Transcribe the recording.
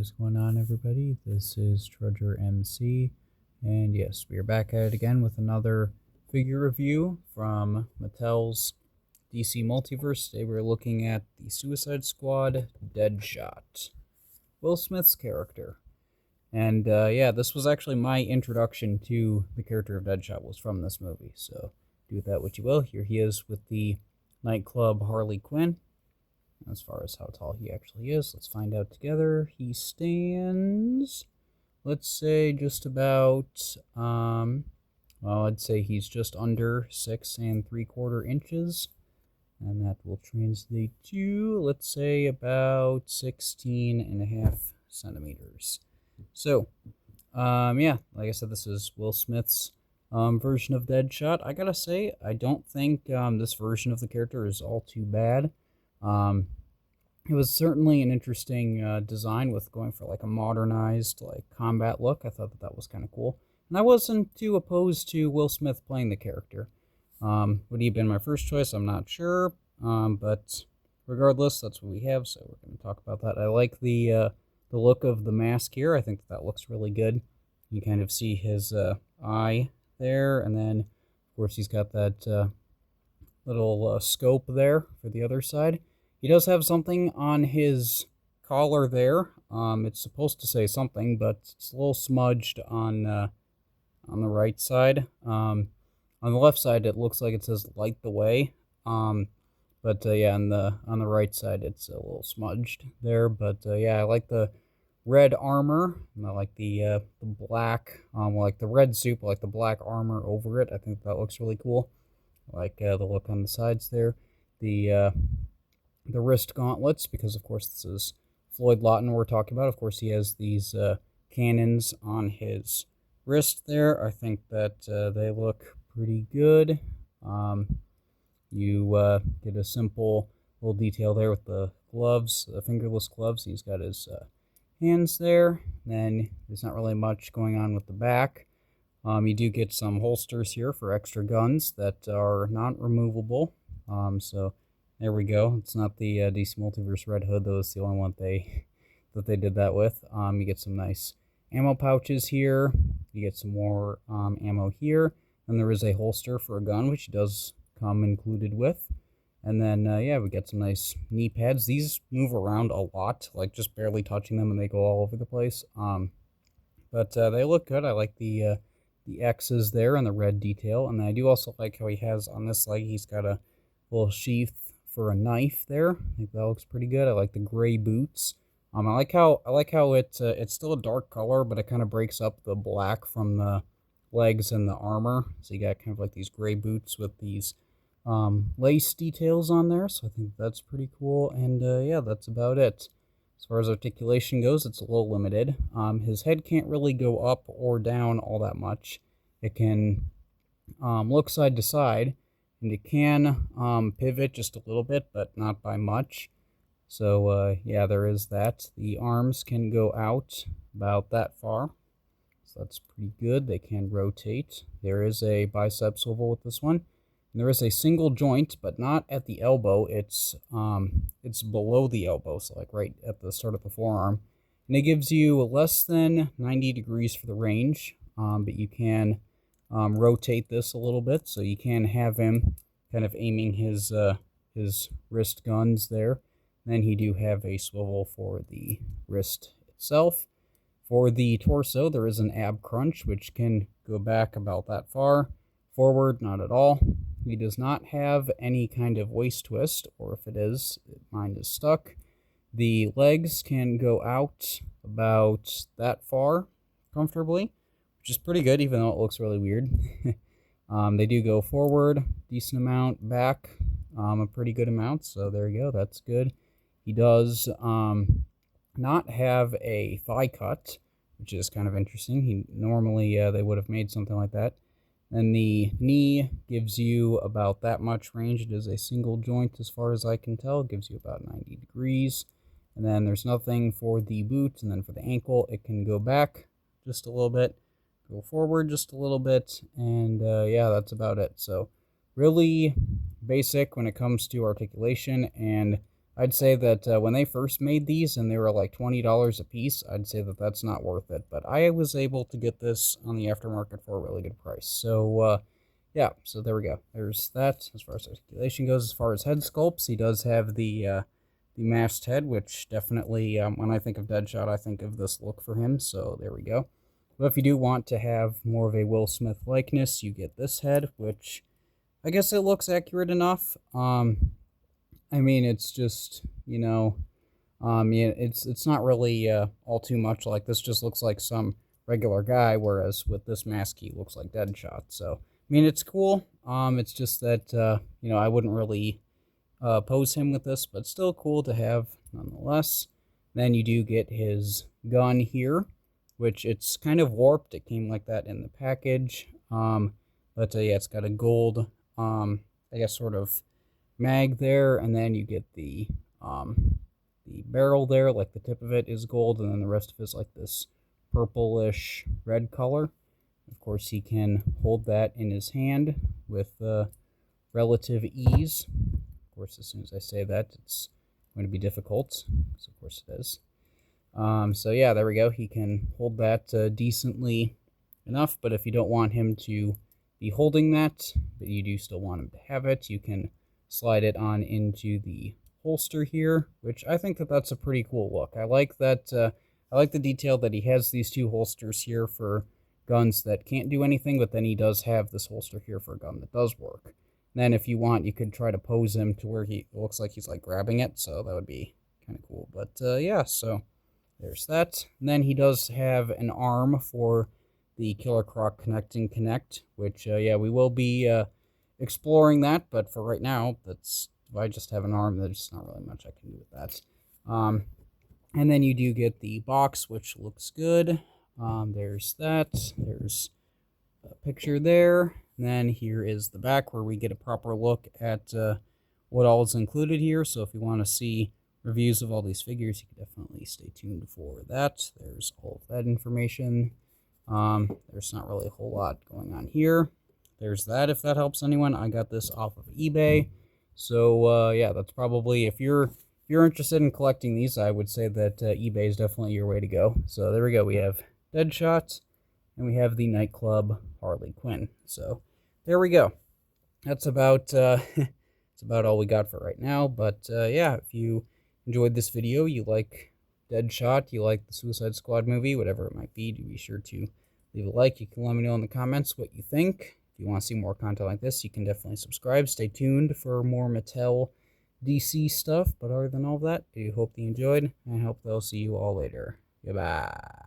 What's going on, everybody? This is Trudger MC, and yes, we are back at it again with another figure review from Mattel's DC Multiverse. Today we're looking at the Suicide Squad Deadshot, Will Smith's character. And yeah, this was actually my introduction to the character of Deadshot, was from this movie, so do with that what you will. Here he is with the nightclub Harley Quinn. As far as how tall he actually is, let's find out together. He stands, let's say, just about, well, I'd say he's just under 6 3/4 inches. And that will translate to, let's say, about 16.5 centimeters. So, yeah, like I said, this is Will Smith's version of Deadshot. I gotta say, I don't think this version of the character is all too bad. It was certainly an interesting design with going for like a modernized like combat look. I thought that was kind of cool. And I wasn't too opposed to Will Smith playing the character. Would he have been my first choice? I'm not sure. But regardless, that's what we have, so we're going to talk about that. I like the look of the mask here. I think that looks really good. You kind of see his eye there, and then, of course, he's got that little scope there for the other side. He does have something on his collar there. It's supposed to say something, but it's a little smudged on the right side. On the left side, it looks like it says "Light the Way." But yeah, on the right side, it's a little smudged there. But yeah, I like the red armor. And I like the black, like the red suit, but like the black armor over it. I think that looks really cool. I like the look on the sides there. The wrist gauntlets, because of course this is Floyd Lawton we're talking about. Of course he has these cannons on his wrist there. I think that they look pretty good. You get a simple little detail there with the gloves, the fingerless gloves. He's got his hands there. Then there's not really much going on with the back. You do get some holsters here for extra guns that are not removable. So there we go. It's not the DC Multiverse Red Hood, though. It's the only one that they did that with. You get some nice ammo pouches here. You get some more ammo here. And there is a holster for a gun, which does come included with. And then, yeah, we get some nice knee pads. These move around a lot, like just barely touching them, and they go all over the place. But they look good. I like the X's there and the red detail. And I do also like how he has on this leg, he's got a little sheath for a knife there. I think that looks pretty good. I like the gray boots. I like how it's still a dark color, but it kind of breaks up the black from the legs and the armor. So you got kind of like these gray boots with these lace details on there. So I think that's pretty cool. And yeah, that's about it. As far as articulation goes, it's a little limited. His head can't really go up or down all that much. It can look side to side. And it can pivot just a little bit, but not by much. So, yeah, there is that. The arms can go out about that far. So that's pretty good. They can rotate. There is a bicep swivel with this one. And there is a single joint, but not at the elbow. It's below the elbow, so like right at the start of the forearm. And it gives you less than 90 degrees for the range, but you can rotate this a little bit, so you can have him kind of aiming his wrist guns there. And then he do have a swivel for the wrist itself. For the torso, there is an ab crunch, which can go back about that far. Forward, not at all. He does not have any kind of waist twist, or if it is, mine is stuck. The legs can go out about that far comfortably, which is pretty good, even though it looks really weird. They do go forward, decent amount, back, a pretty good amount, so there you go, that's good. He does not have a thigh cut, which is kind of interesting. Normally, they would have made something like that. And the knee gives you about that much range. It is a single joint, as far as I can tell. It gives you about 90 degrees. And then there's nothing for the boot, and then for the ankle, it can go back just a little bit. Go forward just a little bit, and yeah, that's about it. So really basic when it comes to articulation, and I'd say that when they first made these and they were like $20 a piece, I'd say that that's not worth it. But I was able to get this on the aftermarket for a really good price. So, yeah, so there we go. There's that as far as articulation goes. As far as head sculpts, he does have the masked head, which definitely, when I think of Deadshot, I think of this look for him. So there we go. But if you do want to have more of a Will Smith likeness, you get this head, which I guess it looks accurate enough. I mean, it's just, yeah, it's not really all too much like this. Just looks like some regular guy, whereas with this mask, he looks like Deadshot. So, I mean, it's cool. It's just that, I wouldn't really pose him with this, but still cool to have nonetheless. Then you do get his gun here, which it's kind of warped. It came like that in the package. But yeah, it's got a gold, I guess, sort of mag there, and then you get the barrel there, like the tip of it is gold, and then the rest of it is like this purplish red color. Of course, he can hold that in his hand with relative ease. Of course, as soon as I say that, it's going to be difficult, because of course it is. So yeah, there we go. He can hold that decently enough, but if you don't want him to be holding that, but you do still want him to have it, you can slide it on into the holster here, which I think that that's a pretty cool look. I like that. I like the detail that he has these two holsters here for guns that can't do anything, but then he does have this holster here for a gun that does work. And then if you want, you could try to pose him to where he looks like he's like grabbing it, so that would be kind of cool. But yeah, so there's that. And then he does have an arm for the Killer Croc Connecting Connect, which yeah, we will be exploring that, but for right now, that's, if I just have an arm, there's not really much I can do with that. And then you do get the box, which looks good. There's that. There's a picture there. And then here is the back, where we get a proper look at what all is included here. So if you want to see reviews of all these figures, you can definitely stay tuned for that. There's all of that information. There's not really a whole lot going on here. There's that, if that helps anyone. I got this off of eBay. So, yeah, that's probably, if you're interested in collecting these, I would say that eBay is definitely your way to go. So there we go. We have Deadshot, and we have the Nightclub Harley Quinn. So there we go. That's about, that's about all we got for right now. But, yeah, if you enjoyed this video, you like Deadshot, you like the Suicide Squad movie, whatever it might be, do be sure to leave a like. You can let me know in the comments what you think. If you want to see more content like this, you can definitely subscribe. Stay tuned for more Mattel DC stuff. But other than all of that, I do hope that you enjoyed, and I hope that I'll see you all later. Goodbye.